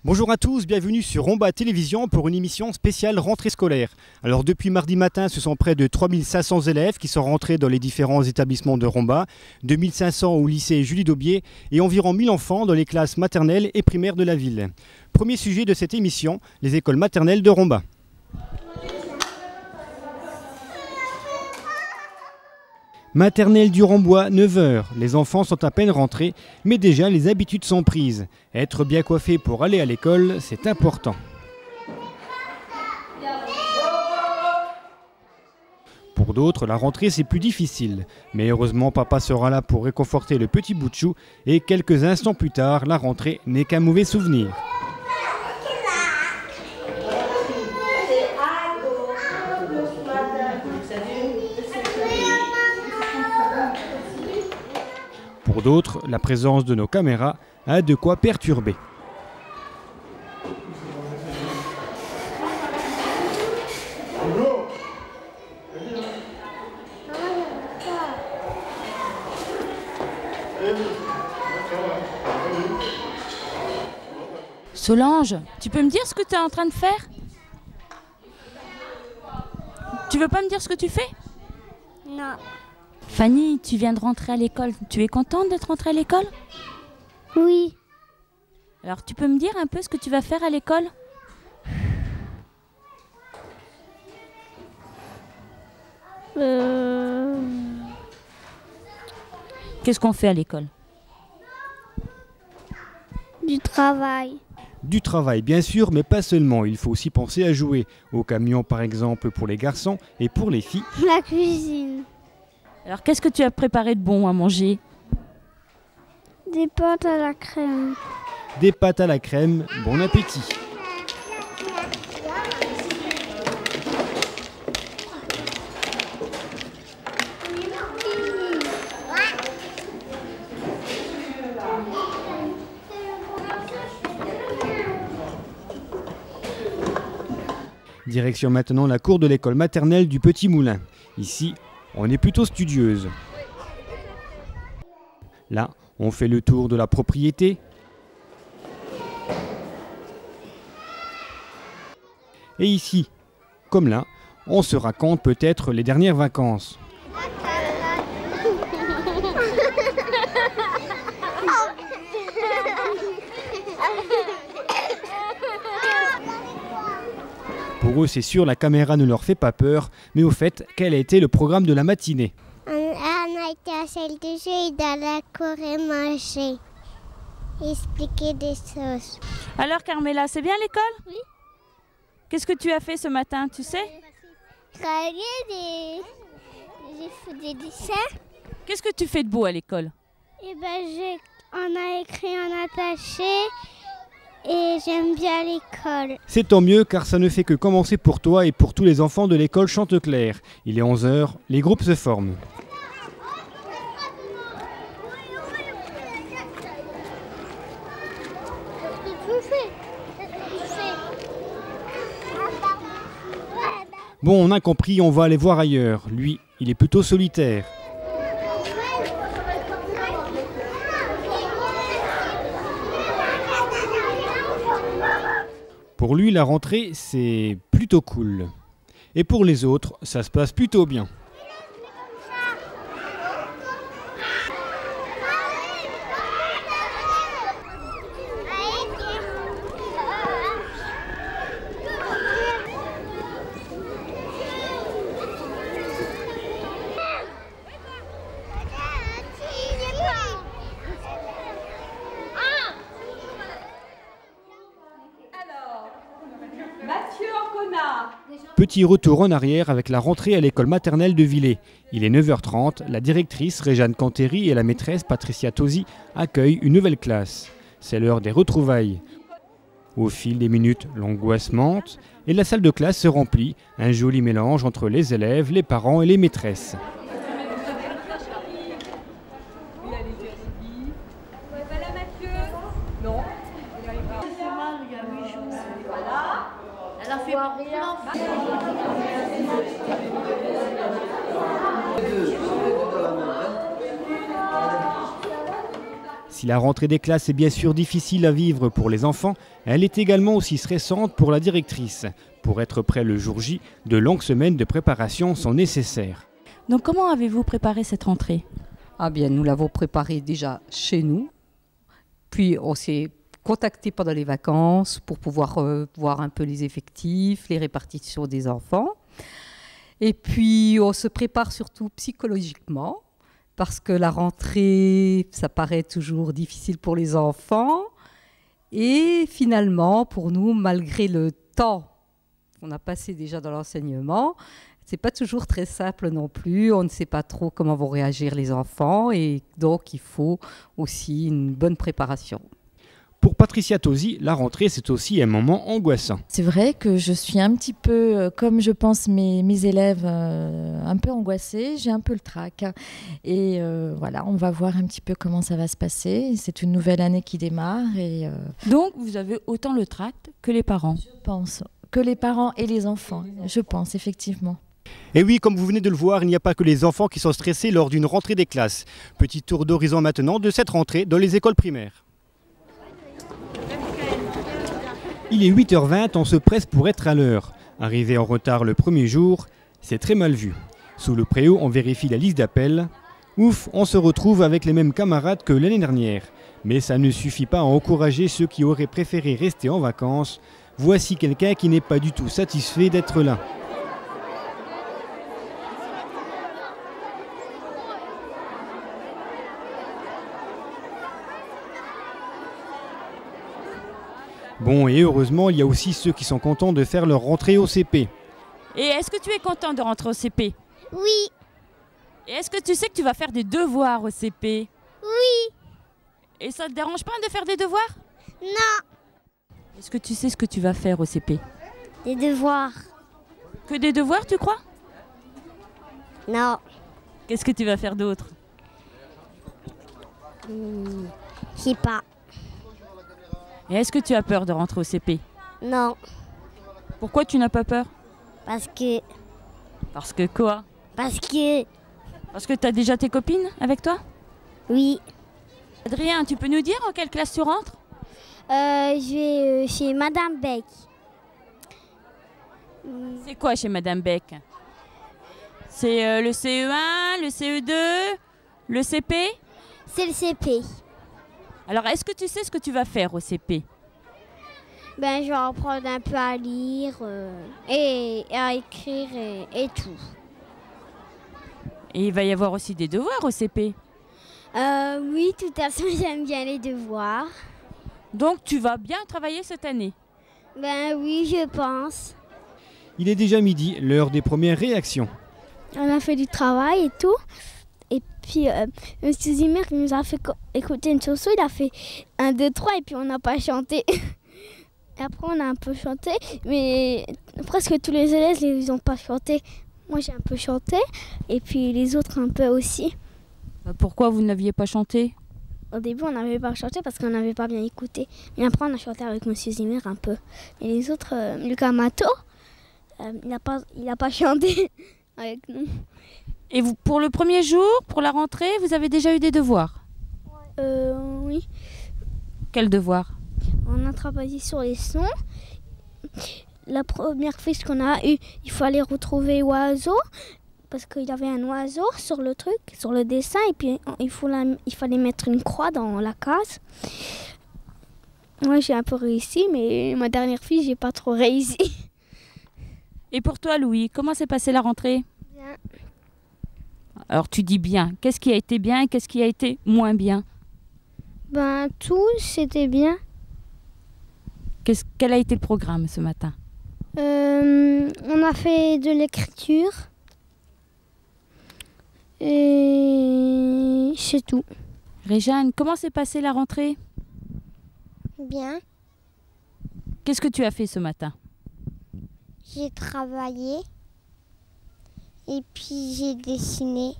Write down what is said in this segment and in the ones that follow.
Bonjour à tous, bienvenue sur Romba Télévision pour une émission spéciale rentrée scolaire. Alors depuis mardi matin, ce sont près de 3500 élèves qui sont rentrés dans les différents établissements de Romba, 2500 au lycée Julie Daubier et environ 1000 enfants dans les classes maternelles et primaires de la ville. Premier sujet de cette émission, les écoles maternelles de Romba. Maternelle du Rombois, 9h. Les enfants sont à peine rentrés, mais déjà les habitudes sont prises. Être bien coiffé pour aller à l'école, c'est important. Pour d'autres, la rentrée c'est plus difficile. Mais heureusement, papa sera là pour réconforter le petit bout de chou. Et quelques instants plus tard, la rentrée n'est qu'un mauvais souvenir. Pour d'autres, la présence de nos caméras a de quoi perturber. Solange, tu peux me dire ce que tu es en train de faire? Tu veux pas me dire ce que tu fais? Non. Fanny, tu viens de rentrer à l'école. Tu es contente d'être rentrée à l'école? Oui. Alors, tu peux me dire un peu ce que tu vas faire à l'école? Qu'est-ce qu'on fait à l'école? Du travail. Du travail bien sûr, mais pas seulement. Il faut aussi penser à jouer. Au camion par exemple pour les garçons et pour les filles. La cuisine. Alors, qu'est-ce que tu as préparé de bon à manger? Des pâtes à la crème. Des pâtes à la crème, bon appétit. Direction maintenant la cour de l'école maternelle du Petit Moulin. Ici, on est plutôt studieuse. Là, on fait le tour de la propriété. Et ici, comme là, on se raconte peut-être les dernières vacances. Pour eux, c'est sûr, la caméra ne leur fait pas peur, mais au fait, quel a été le programme de la matinée? On a été à la salle de jeu et dans la cour et manger. Expliquer des choses. Alors, Carmela, c'est bien l'école? Oui. Qu'est-ce que tu as fait ce matin, tu sais? J'ai fait des dessins. Qu'est-ce que tu fais de beau à l'école? Et on a écrit en attaché. Et j'aime bien l'école. C'est tant mieux car ça ne fait que commencer pour toi et pour tous les enfants de l'école Chanteclair. Il est 11h, les groupes se forment. Bon, on a compris, on va aller voir ailleurs. Lui, il est plutôt solitaire. Pour lui, la rentrée, c'est plutôt cool. Et pour les autres, ça se passe plutôt bien. Petit retour en arrière avec la rentrée à l'école maternelle de Villers. Il est 9h30, la directrice Réjeanne Canteri et la maîtresse Patricia Tosi accueillent une nouvelle classe. C'est l'heure des retrouvailles. Au fil des minutes, l'angoisse monte et la salle de classe se remplit, un joli mélange entre les élèves, les parents et les maîtresses. Si la rentrée des classes est bien sûr difficile à vivre pour les enfants, elle est également aussi stressante pour la directrice. Pour être prêt le jour J, de longues semaines de préparation sont nécessaires. Donc comment avez-vous préparé cette rentrée? Ah bien, nous l'avons préparée déjà chez nous. Puis on s'est contacté pendant les vacances pour pouvoir voir un peu les effectifs, les répartitions des enfants. Et puis on se prépare surtout psychologiquement parce que la rentrée, ça paraît toujours difficile pour les enfants. Et finalement, pour nous, malgré le temps qu'on a passé déjà dans l'enseignement, c'est pas toujours très simple non plus. On ne sait pas trop comment vont réagir les enfants et donc il faut aussi une bonne préparation. Pour Patricia Tosi, la rentrée c'est aussi un moment angoissant. C'est vrai que je suis un petit peu, comme je pense mes élèves, un peu angoissée. J'ai un peu le trac. Et voilà, on va voir un petit peu comment ça va se passer. C'est une nouvelle année qui démarre. Et, Donc vous avez autant le trac que les parents? je pense que les parents et les enfants, je pense effectivement. Et oui, comme vous venez de le voir, il n'y a pas que les enfants qui sont stressés lors d'une rentrée des classes. Petit tour d'horizon maintenant de cette rentrée dans les écoles primaires. Il est 8h20, on se presse pour être à l'heure. Arrivé en retard le premier jour, c'est très mal vu. Sous le préau, on vérifie la liste d'appels. Ouf, on se retrouve avec les mêmes camarades que l'année dernière. Mais ça ne suffit pas à encourager ceux qui auraient préféré rester en vacances. Voici quelqu'un qui n'est pas du tout satisfait d'être là. Bon, et heureusement, il y a aussi ceux qui sont contents de faire leur rentrée au CP. Et est-ce que tu es content de rentrer au CP? Oui, Et est-ce que tu sais que tu vas faire des devoirs au CP? oui, Et ça te dérange pas de faire des devoirs? non, Est-ce que tu sais ce que tu vas faire au CP? des devoirs. Que des devoirs, tu crois? Non, Qu'est-ce que tu vas faire d'autre? je sais pas. Et est-ce que tu as peur de rentrer au CP? Non, Pourquoi tu n'as pas peur? parce que, Parce que quoi? parce que, Parce que tu as déjà tes copines avec toi? oui. Adrien, tu peux nous dire en quelle classe tu rentres? Je vais chez Madame Beck. C'est quoi chez Madame Beck? C'est le CE1, le CE2, le CP? C'est le CP. Alors, est-ce que tu sais ce que tu vas faire au CP? Ben, je vais apprendre un peu à lire et à écrire et tout. Et il va y avoir aussi des devoirs au CP. Oui, tout à fait, j'aime bien les devoirs. Donc, tu vas bien travailler cette année. Ben oui, je pense. Il est déjà midi, l'heure des premières réactions. On a fait du travail et tout. Et puis, M. Zimmer nous a fait écouter une chanson. Il a fait 1, 2, 3 et puis on n'a pas chanté. Et après, on a un peu chanté. Mais presque tous les élèves, ils n'ont pas chanté. Moi, j'ai un peu chanté. Et puis les autres, un peu aussi. Pourquoi vous n'aviez pas chanté? Au début, on n'avait pas chanté parce qu'on n'avait pas bien écouté. Mais après, on a chanté avec M. Zimmer un peu. Et les autres, Lucas Mato, il n'a pas chanté avec nous. Et vous, pour le premier jour, pour la rentrée, vous avez déjà eu des devoirs? Oui. Quels devoirs? On a travaillé sur les sons. La première fiche qu'on a eue, il fallait retrouver oiseau. Parce qu'il y avait un oiseau sur le truc, sur le dessin. Et puis, il fallait mettre une croix dans la case. Moi, j'ai un peu réussi, mais ma dernière fiche, j'ai pas trop réussi. Et pour toi, Louis, comment s'est passée la rentrée? Bien. Alors, tu dis bien. Qu'est-ce qui a été bien et qu'est-ce qui a été moins bien? Ben, tout, c'était bien. Quel a été le programme ce matin? On a fait de l'écriture. Et c'est tout. Réjeanne, comment s'est passée la rentrée? Bien. Qu'est-ce que tu as fait ce matin? J'ai travaillé. Et puis j'ai dessiné.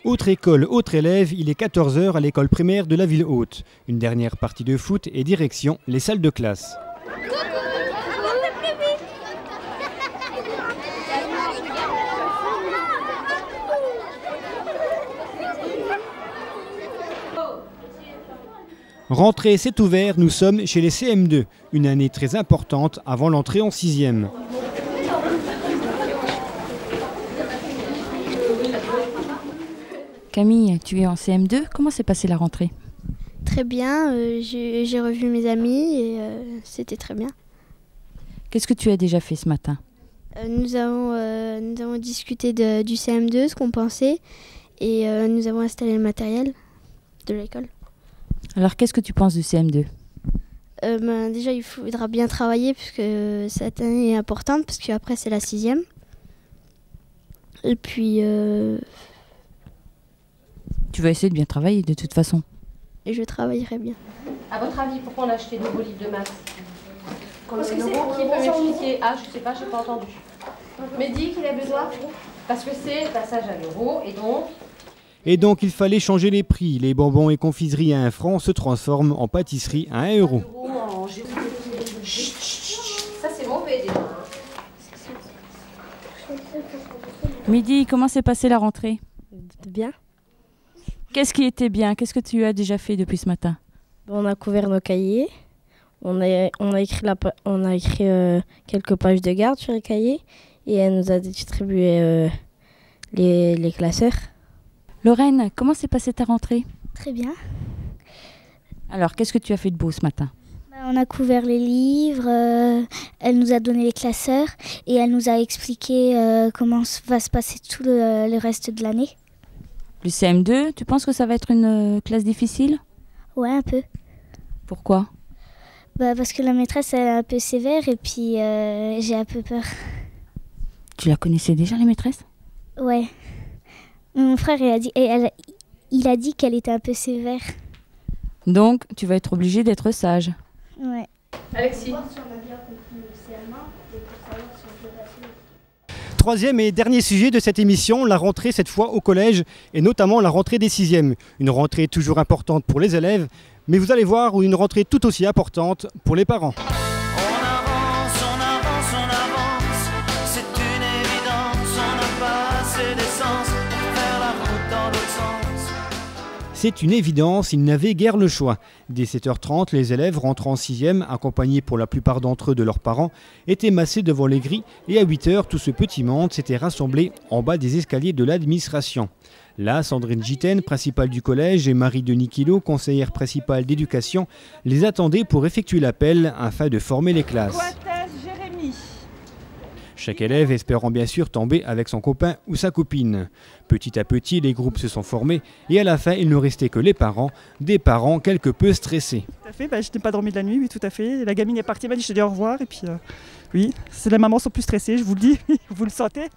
Autre école, autre élève, il est 14h à l'école primaire de la ville haute. Une dernière partie de foot et direction les salles de classe. Rentrée, c'est ouvert, nous sommes chez les CM2, une année très importante avant l'entrée en 6e. Camille, tu es en CM2, comment s'est passée la rentrée? Très bien, j'ai revu mes amis et c'était très bien. Qu'est-ce que tu as déjà fait ce matin? Nous avons discuté du CM2, ce qu'on pensait, et nous avons installé le matériel de l'école. Alors qu'est-ce que tu penses du CM2? Déjà, il faudra bien travailler puisque cette année est importante, parce qu'après c'est la 6e. Et puis... Tu vas essayer de bien travailler de toute façon. Et je travaillerai bien. À votre avis, pourquoi on a acheté de nouveaux livres de maths? Parce que qui peut m'expliquer? Ah, je sais pas, j'ai pas entendu. Mehdi, qu'il a besoin? Parce que c'est le passage à l'euro et donc... Et donc il fallait changer les prix. Les bonbons et confiseries à 1 franc se transforment en pâtisserie à 1 euro. Ça c'est mauvais déjà. Mehdi, comment s'est passée la rentrée? Bien. Qu'est-ce qui était bien? Qu'est-ce que tu as déjà fait depuis ce matin? On a couvert nos cahiers. On a écrit quelques pages de garde sur les cahiers et elle nous a distribué les classeurs. Lorraine, comment s'est passée ta rentrée? Très bien. Alors, qu'est-ce que tu as fait de beau ce matin? On a couvert les livres, elle nous a donné les classeurs et elle nous a expliqué comment va se passer tout le reste de l'année. Le CM2, tu penses que ça va être une classe difficile? Ouais, un peu. Pourquoi? Parce que la maîtresse elle est un peu sévère et puis j'ai un peu peur. Tu la connaissais déjà, la maîtresse? Ouais. Mon frère il a dit qu'elle était un peu sévère. Donc, tu vas être obligé d'être sage. Ouais. Alexis. 3e et dernier sujet de cette émission, la rentrée cette fois au collège et notamment la rentrée des 6e. Une rentrée toujours importante pour les élèves, mais vous allez voir une rentrée tout aussi importante pour les parents. On avance, c'est une évidence, on n'a pas assez d'essence pour faire la route dans l'autre sens. C'est une évidence, ils n'avaient guère le choix. Dès 7h30, les élèves rentrant en 6e, accompagnés pour la plupart d'entre eux de leurs parents, étaient massés devant les grilles et à 8h, tout ce petit monde s'était rassemblé en bas des escaliers de l'administration. Là, Sandrine Gitten, principale du collège, et Marie-Denis Quillot, conseillère principale d'éducation, les attendaient pour effectuer l'appel afin de former les classes. Chaque élève espérant bien sûr tomber avec son copain ou sa copine. Petit à petit, les groupes se sont formés et à la fin, il ne restait que les parents, des parents quelque peu stressés. Tout à fait, je n'ai pas dormi de la nuit, oui, tout à fait. La gamine est partie, elle m'a dit, je te dis au revoir. Et puis, oui, les mamans sont plus stressées, je vous le dis, vous le sentez.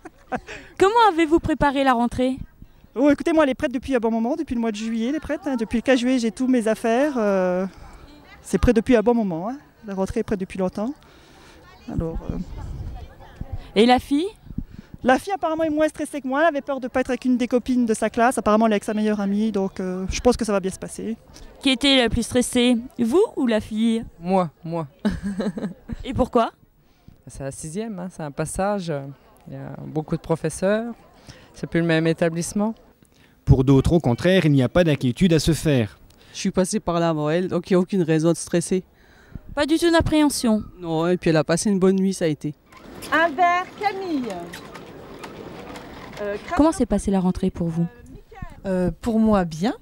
Comment avez-vous préparé la rentrée? Oh, écoutez, moi, elle est prête depuis un bon moment, depuis le mois de juillet, elle est prête. Hein. Depuis le 4 juillet, j'ai toutes mes affaires. C'est prêt depuis un bon moment. Hein. La rentrée est prête depuis longtemps. Alors... Et la fille? La fille apparemment est moins stressée que moi, elle avait peur de ne pas être avec une des copines de sa classe, apparemment elle est avec sa meilleure amie, donc je pense que ça va bien se passer. Qui était la plus stressée, vous ou la fille? Moi. Et pourquoi? C'est la 6e, hein, c'est un passage, il y a beaucoup de professeurs, c'est plus le même établissement. Pour d'autres, au contraire, il n'y a pas d'inquiétude à se faire. Je suis passée par là avant elle, donc il n'y a aucune raison de stresser. Pas du tout d'appréhension? Non, et puis elle a passé une bonne nuit, ça a été. Un verre, Camille. Comment s'est passée la rentrée pour vous? Pour moi, bien.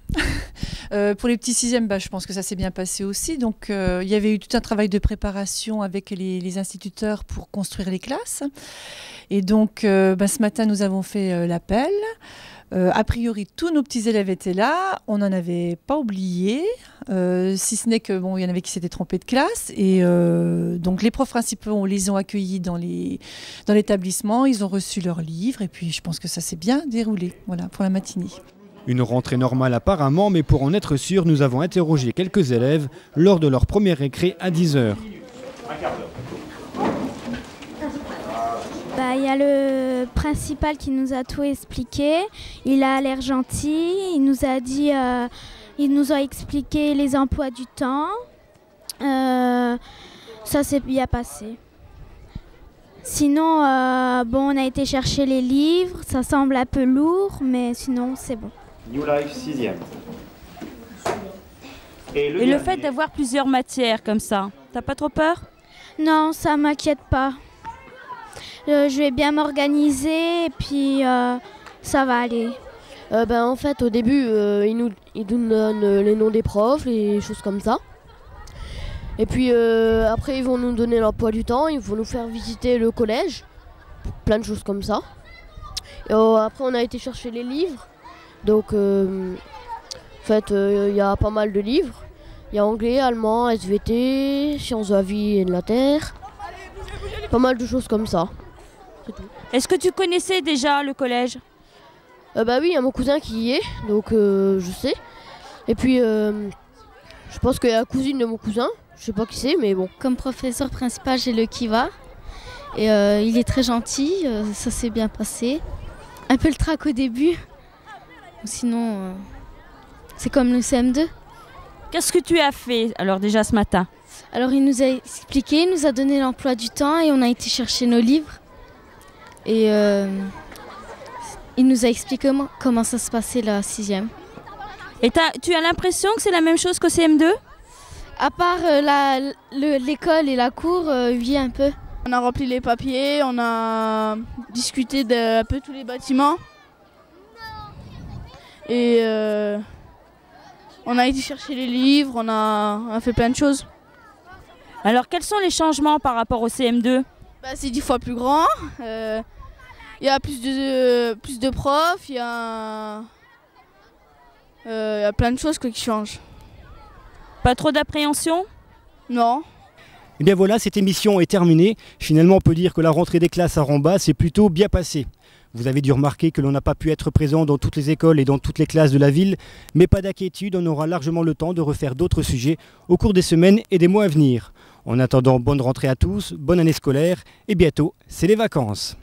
Pour les petits 6e, je pense que ça s'est bien passé aussi. Donc, il y avait eu tout un travail de préparation avec les instituteurs pour construire les classes. Et donc, ce matin, nous avons fait l'appel. A priori, tous nos petits élèves étaient là. On n'en avait pas oublié, si ce n'est que il y en avait qui s'étaient trompés de classe. Et donc, les profs principaux, on les ont accueillis dans l'établissement. Ils ont reçu leurs livres. Et puis, je pense que ça s'est bien déroulé, voilà, pour la matinée. Une rentrée normale apparemment, mais pour en être sûr, nous avons interrogé quelques élèves lors de leur premier récré à 10h. Il y a le principal qui nous a tout expliqué. Il a l'air gentil. Il nous a dit, il nous a expliqué les emplois du temps. Ça s'est bien passé. Sinon, on a été chercher les livres. Ça semble un peu lourd, mais sinon c'est bon. New Life 6e. Et le fait d'avoir plusieurs matières comme ça, t'as pas trop peur? Non, ça m'inquiète pas. Je vais bien m'organiser et puis ça va aller. En fait, au début, ils nous donnent les noms des profs, les choses comme ça. Et puis après, ils vont nous donner l'emploi du temps, ils vont nous faire visiter le collège, plein de choses comme ça. Et, après, on a été chercher les livres. Donc, en fait, il y a pas mal de livres. Il y a anglais, allemand, SVT, sciences de la vie et de la terre. Pas mal de choses comme ça. Est-ce que tu connaissais déjà le collège? Oui, il y a mon cousin qui y est, donc je sais. Et puis, je pense qu'il y a la cousine de mon cousin, je sais pas qui c'est, mais bon. Comme professeur principal, j'ai le Kiva. Et il est très gentil, ça s'est bien passé. Un peu le trac au début. Sinon, c'est comme le CM2. Qu'est-ce que tu as fait alors déjà ce matin? Alors il nous a expliqué, il nous a donné l'emploi du temps et on a été chercher nos livres. Et il nous a expliqué comment ça se passait la 6e. Et tu as l'impression que c'est la même chose qu'au CM2? À part l'école et la cour, oui un peu. On a rempli les papiers, on a discuté d'un peu tous les bâtiments. Et on a été chercher les livres, on a fait plein de choses. Alors quels sont les changements par rapport au CM2? C'est 10 fois plus grand, il y a plus de profs, il y a plein de choses qui changent. Pas trop d'appréhension? Non. Et bien voilà, cette émission est terminée. Finalement, on peut dire que la rentrée des classes à Rambas s'est plutôt bien passée. Vous avez dû remarquer que l'on n'a pas pu être présent dans toutes les écoles et dans toutes les classes de la ville, mais pas d'inquiétude, on aura largement le temps de refaire d'autres sujets au cours des semaines et des mois à venir. En attendant, bonne rentrée à tous, bonne année scolaire et bientôt, c'est les vacances.